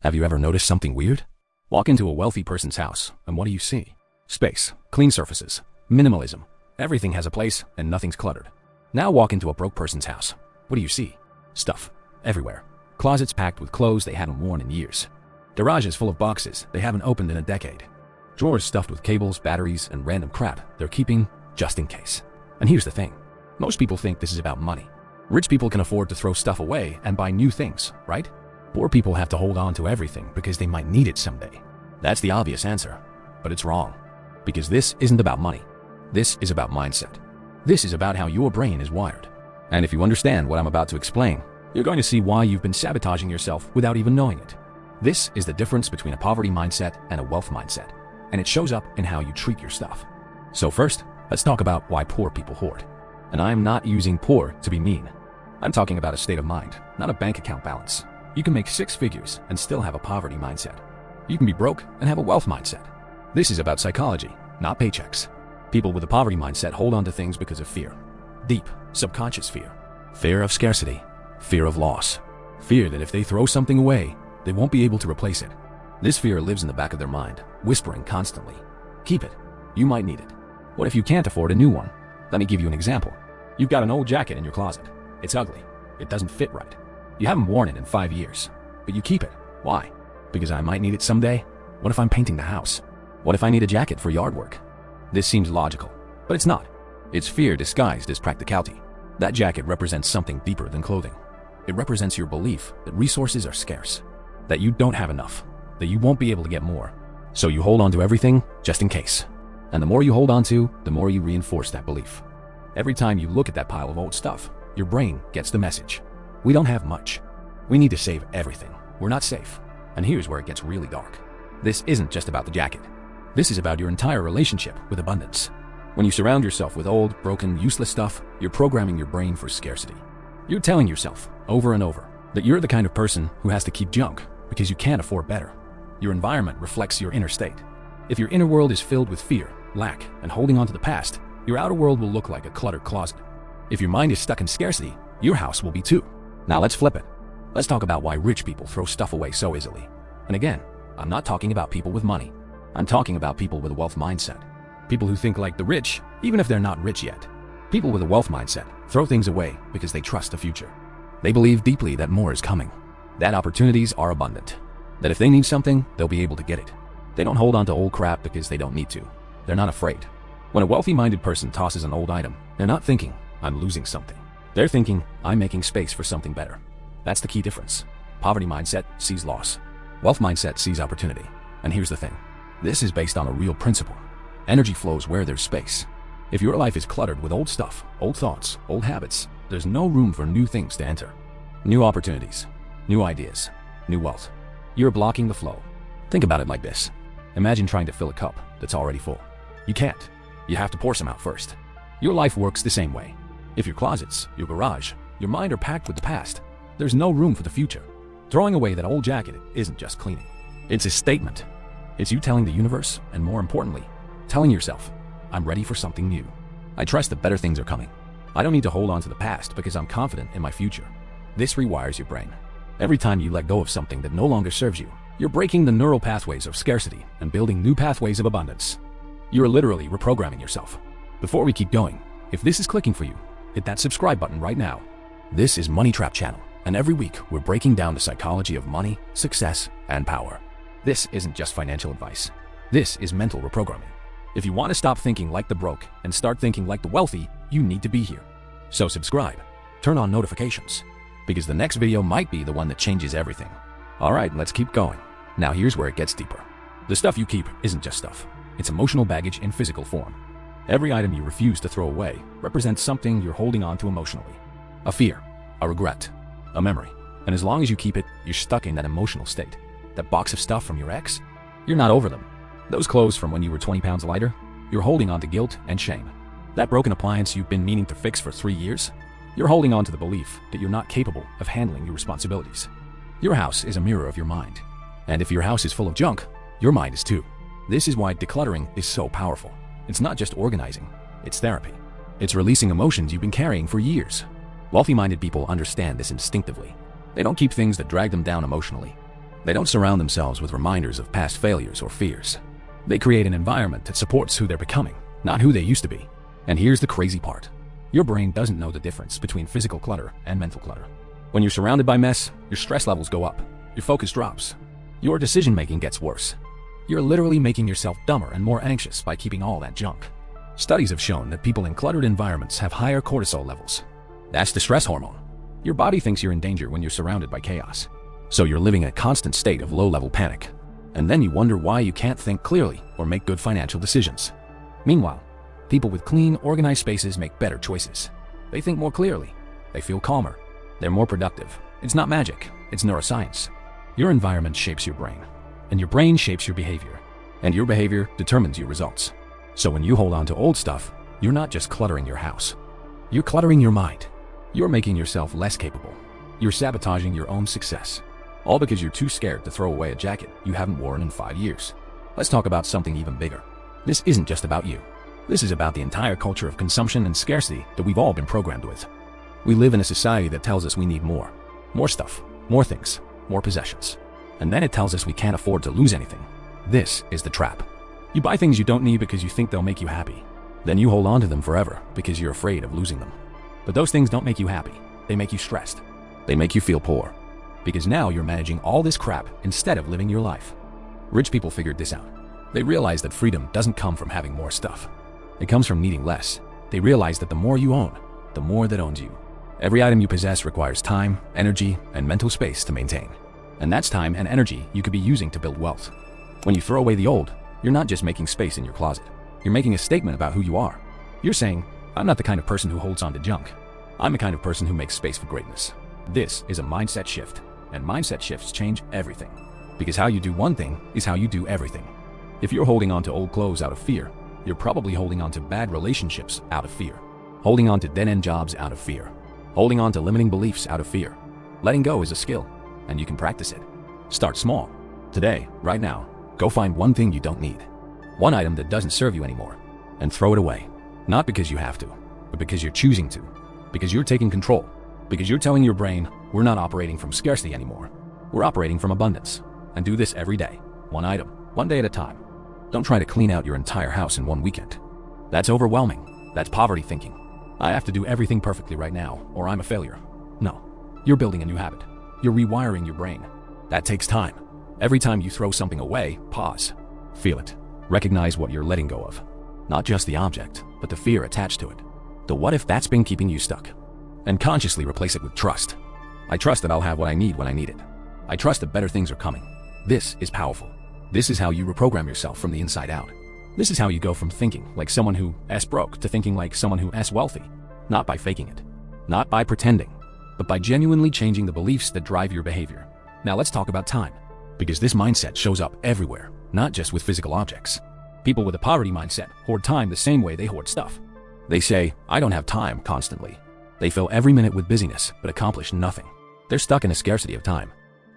Have you ever noticed something weird? Walk into a wealthy person's house, and what do you see? Space, clean surfaces, minimalism. Everything has a place, and nothing's cluttered. Now walk into a broke person's house. What do you see? Stuff. Everywhere. Closets packed with clothes they hadn't worn in years. Garages full of boxes they haven't opened in a decade. Drawers stuffed with cables, batteries, and random crap they're keeping just in case. And here's the thing. Most people think this is about money. Rich people can afford to throw stuff away and buy new things, right? Poor people have to hold on to everything because they might need it someday. That's the obvious answer, but it's wrong. Because this isn't about money. This is about mindset. This is about how your brain is wired. And if you understand what I'm about to explain, you're going to see why you've been sabotaging yourself without even knowing it. This is the difference between a poverty mindset and a wealth mindset, and it shows up in how you treat your stuff. So first, let's talk about why poor people hoard. And I'm not using poor to be mean. I'm talking about a state of mind, not a bank account balance. You can make 6 figures and still have a poverty mindset. You can be broke and have a wealth mindset. This is about psychology, not paychecks. People with a poverty mindset hold on to things because of fear. Deep, subconscious fear. Fear of scarcity. Fear of loss. Fear that if they throw something away, they won't be able to replace it. This fear lives in the back of their mind, whispering constantly. Keep it. You might need it. What if you can't afford a new one? Let me give you an example. You've got an old jacket in your closet. It's ugly. It doesn't fit right. You haven't worn it in 5 years, but you keep it. Why? Because I might need it someday? What if I'm painting the house? What if I need a jacket for yard work? This seems logical, but it's not. It's fear disguised as practicality. That jacket represents something deeper than clothing. It represents your belief that resources are scarce, that you don't have enough, that you won't be able to get more. So you hold on to everything just in case. And the more you hold on to, the more you reinforce that belief. Every time you look at that pile of old stuff, your brain gets the message. We don't have much. We need to save everything. We're not safe. And here's where it gets really dark. This isn't just about the jacket. This is about your entire relationship with abundance. When you surround yourself with old, broken, useless stuff, you're programming your brain for scarcity. You're telling yourself, over and over, that you're the kind of person who has to keep junk because you can't afford better. Your environment reflects your inner state. If your inner world is filled with fear, lack, and holding on to the past, your outer world will look like a cluttered closet. If your mind is stuck in scarcity, your house will be too. Now let's flip it. Let's talk about why rich people throw stuff away so easily. And again, I'm not talking about people with money. I'm talking about people with a wealth mindset. People who think like the rich, even if they're not rich yet. People with a wealth mindset throw things away because they trust the future. They believe deeply that more is coming, that opportunities are abundant, that if they need something, they'll be able to get it. They don't hold on to old crap because they don't need to. They're not afraid. When a wealthy-minded person tosses an old item, they're not thinking, I'm losing something. They're thinking, I'm making space for something better. That's the key difference. Poverty mindset sees loss. Wealth mindset sees opportunity. And here's the thing. This is based on a real principle. Energy flows where there's space. If your life is cluttered with old stuff, old thoughts, old habits, there's no room for new things to enter. New opportunities, new ideas, new wealth. You're blocking the flow. Think about it like this. Imagine trying to fill a cup that's already full. You can't. You have to pour some out first. Your life works the same way. If your closets, your garage, your mind are packed with the past, there's no room for the future. Throwing away that old jacket isn't just cleaning. It's a statement. It's you telling the universe, and more importantly, telling yourself, I'm ready for something new. I trust that better things are coming. I don't need to hold on to the past because I'm confident in my future. This rewires your brain. Every time you let go of something that no longer serves you, you're breaking the neural pathways of scarcity and building new pathways of abundance. You're literally reprogramming yourself. Before we keep going, if this is clicking for you, hit that subscribe button right now. This is Money Trap Channel, and every week we're breaking down the psychology of money, success, and power. This isn't just financial advice. This is mental reprogramming. If you want to stop thinking like the broke and start thinking like the wealthy, you need to be here. So subscribe, turn on notifications, because the next video might be the one that changes everything. All right, let's keep going. Now here's where it gets deeper. The stuff you keep isn't just stuff. It's emotional baggage in physical form. Every item you refuse to throw away represents something you're holding on to emotionally. A fear, a regret, a memory. And as long as you keep it, you're stuck in that emotional state. That box of stuff from your ex, you're not over them. Those clothes from when you were 20 pounds lighter, you're holding on to guilt and shame. That broken appliance you've been meaning to fix for 3 years, you're holding on to the belief that you're not capable of handling your responsibilities. Your house is a mirror of your mind. And if your house is full of junk, your mind is too. This is why decluttering is so powerful. It's not just organizing, it's therapy. It's releasing emotions you've been carrying for years. Wealthy-minded people understand this instinctively. They don't keep things that drag them down emotionally. They don't surround themselves with reminders of past failures or fears. They create an environment that supports who they're becoming, not who they used to be. And here's the crazy part. Your brain doesn't know the difference between physical clutter and mental clutter. When you're surrounded by mess, your stress levels go up, your focus drops, your decision-making gets worse. You're literally making yourself dumber and more anxious by keeping all that junk. Studies have shown that people in cluttered environments have higher cortisol levels. That's the stress hormone. Your body thinks you're in danger when you're surrounded by chaos. So you're living in a constant state of low-level panic. And then you wonder why you can't think clearly or make good financial decisions. Meanwhile, people with clean, organized spaces make better choices. They think more clearly. They feel calmer. They're more productive. It's not magic. It's neuroscience. Your environment shapes your brain, and your brain shapes your behavior, and your behavior determines your results. So when you hold on to old stuff, you're not just cluttering your house. You're cluttering your mind. You're making yourself less capable. You're sabotaging your own success. All because you're too scared to throw away a jacket you haven't worn in 5 years. Let's talk about something even bigger. This isn't just about you. This is about the entire culture of consumption and scarcity that we've all been programmed with. We live in a society that tells us we need more. More stuff, more things, more possessions. And then it tells us we can't afford to lose anything. This is the trap. You buy things you don't need because you think they'll make you happy. Then you hold on to them forever because you're afraid of losing them. But those things don't make you happy. They make you stressed. They make you feel poor. Because now you're managing all this crap instead of living your life. Rich people figured this out. They realized that freedom doesn't come from having more stuff. It comes from needing less. They realized that the more you own, the more that owns you. Every item you possess requires time, energy, and mental space to maintain. And that's time and energy you could be using to build wealth. When you throw away the old, you're not just making space in your closet. You're making a statement about who you are. You're saying, I'm not the kind of person who holds on to junk. I'm the kind of person who makes space for greatness. This is a mindset shift, and mindset shifts change everything. Because how you do one thing is how you do everything. If you're holding on to old clothes out of fear, you're probably holding on to bad relationships out of fear. Holding on to dead-end jobs out of fear. Holding on to limiting beliefs out of fear. Letting go is a skill, and you can practice it. Start small. Today, right now, go find one thing you don't need. One item that doesn't serve you anymore, and throw it away. Not because you have to, but because you're choosing to. Because you're taking control. Because you're telling your brain, we're not operating from scarcity anymore. We're operating from abundance. And do this every day. One item, one day at a time. Don't try to clean out your entire house in one weekend. That's overwhelming. That's poverty thinking. I have to do everything perfectly right now, or I'm a failure. No. You're building a new habit. You're rewiring your brain. That takes time. Every time you throw something away, pause. Feel it. Recognize what you're letting go of. Not just the object, but the fear attached to it. The what if that's been keeping you stuck. And consciously replace it with trust. I trust that I'll have what I need when I need it. I trust that better things are coming. This is powerful. This is how you reprogram yourself from the inside out. This is how you go from thinking like someone who broke to thinking like someone who wealthy. Not by faking it. Not by pretending. But by genuinely changing the beliefs that drive your behavior. Now let's talk about time. Because this mindset shows up everywhere, not just with physical objects. People with a poverty mindset hoard time the same way they hoard stuff. They say, I don't have time constantly. They fill every minute with busyness, but accomplish nothing. They're stuck in a scarcity of time.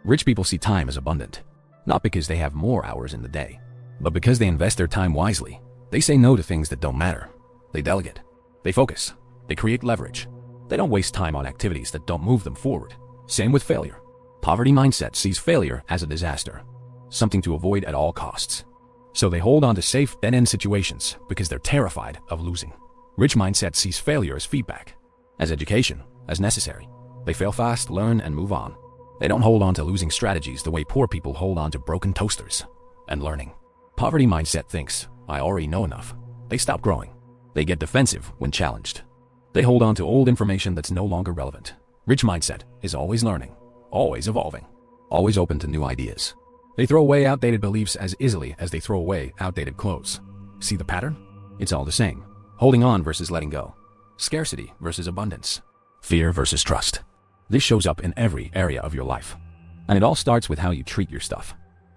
Rich people see time as abundant. Not because they have more hours in the day, but because they invest their time wisely. They say no to things that don't matter. They delegate. They focus. They create leverage. They don't waste time on activities that don't move them forward. Same with failure. Poverty mindset sees failure as a disaster, something to avoid at all costs. So they hold on to safe, dead-end situations because they're terrified of losing. Rich mindset sees failure as feedback, as education, as necessary. They fail fast, learn, and move on. They don't hold on to losing strategies the way poor people hold on to broken toasters and learning. Poverty mindset thinks, I already know enough. They stop growing. They get defensive when challenged. They hold on to old information that's no longer relevant. Rich mindset is always learning, always evolving, always open to new ideas. They throw away outdated beliefs as easily as they throw away outdated clothes. See the pattern? It's all the same. Holding on versus letting go. Scarcity versus abundance. Fear versus trust. This shows up in every area of your life. And it all starts with how you treat your stuff.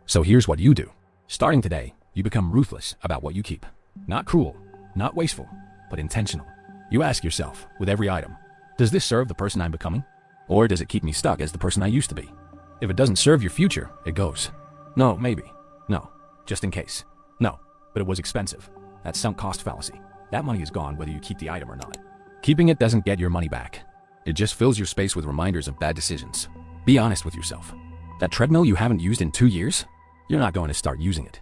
So here's what you do. Starting today, you become ruthless about what you keep. Not cruel, not wasteful, but intentional. You ask yourself, with every item, does this serve the person I'm becoming? Or does it keep me stuck as the person I used to be? If it doesn't serve your future, it goes. No, maybe. No, just in case. No, but it was expensive. That's sunk cost fallacy. That money is gone whether you keep the item or not. Keeping it doesn't get your money back. It just fills your space with reminders of bad decisions. Be honest with yourself. That treadmill you haven't used in 2 years? You're not going to start using it.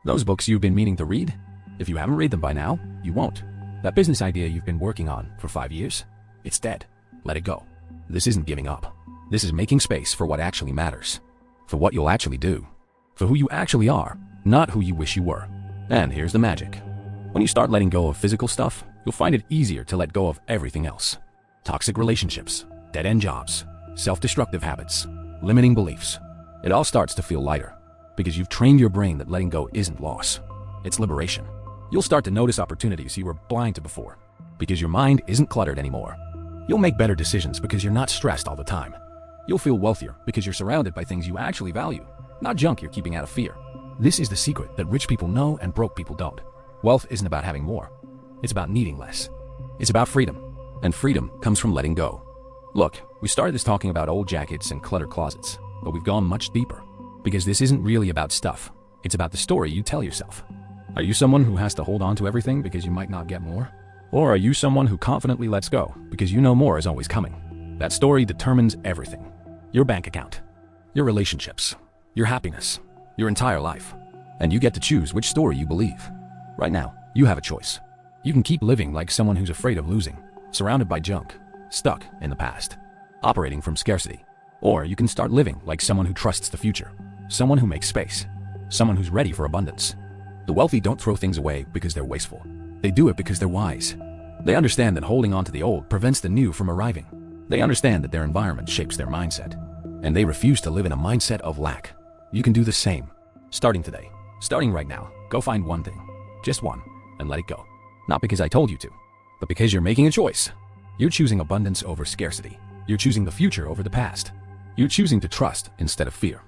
Those books you've been meaning to read? If you haven't read them by now, you won't. That business idea you've been working on for 5 years? It's dead. Let it go. This isn't giving up. This is making space for what actually matters. For what you'll actually do. For who you actually are, not who you wish you were. And here's the magic. When you start letting go of physical stuff, you'll find it easier to let go of everything else. Toxic relationships, dead-end jobs, self-destructive habits, limiting beliefs. It all starts to feel lighter because you've trained your brain that letting go isn't loss. It's liberation. You'll start to notice opportunities you were blind to before because your mind isn't cluttered anymore. You'll make better decisions because you're not stressed all the time. You'll feel wealthier because you're surrounded by things you actually value, not junk you're keeping out of fear. This is the secret that rich people know and broke people don't. Wealth isn't about having more. It's about needing less. It's about freedom. And freedom comes from letting go. Look, we started this talking about old jackets and cluttered closets, but we've gone much deeper. Because this isn't really about stuff. It's about the story you tell yourself. Are you someone who has to hold on to everything because you might not get more? Or are you someone who confidently lets go because you know more is always coming? That story determines everything. Your bank account, your relationships, your happiness, your entire life. And you get to choose which story you believe. Right now, you have a choice. You can keep living like someone who's afraid of losing, surrounded by junk, stuck in the past, operating from scarcity. Or you can start living like someone who trusts the future, someone who makes space, someone who's ready for abundance. The wealthy don't throw things away because they're wasteful. They do it because they're wise. They understand that holding on to the old prevents the new from arriving. They understand that their environment shapes their mindset, and they refuse to live in a mindset of lack. You can do the same. Starting today, starting right now, go find one thing, just one, and let it go. Not because I told you to, but because you're making a choice. You're choosing abundance over scarcity. You're choosing the future over the past. You're choosing to trust instead of fear.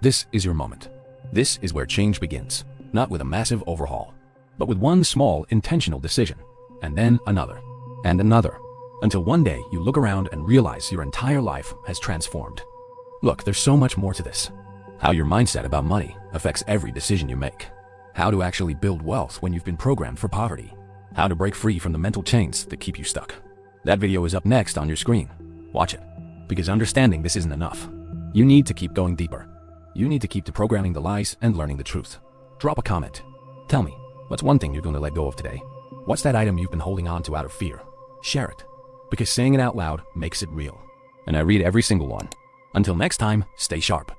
This is your moment. This is where change begins, not with a massive overhaul, but with one small intentional decision, and then another, and another, until one day you look around and realize your entire life has transformed. Look, there's so much more to this. How your mindset about money affects every decision you make. How to actually build wealth when you've been programmed for poverty. How to break free from the mental chains that keep you stuck. That video is up next on your screen. Watch it, because understanding this isn't enough. You need to keep going deeper. You need to keep deprogramming the lies and learning the truth. Drop a comment. Tell me, what's one thing you're going to let go of today? What's that item you've been holding on to out of fear? Share it, because saying it out loud makes it real. And I read every single one. Until next time, stay sharp.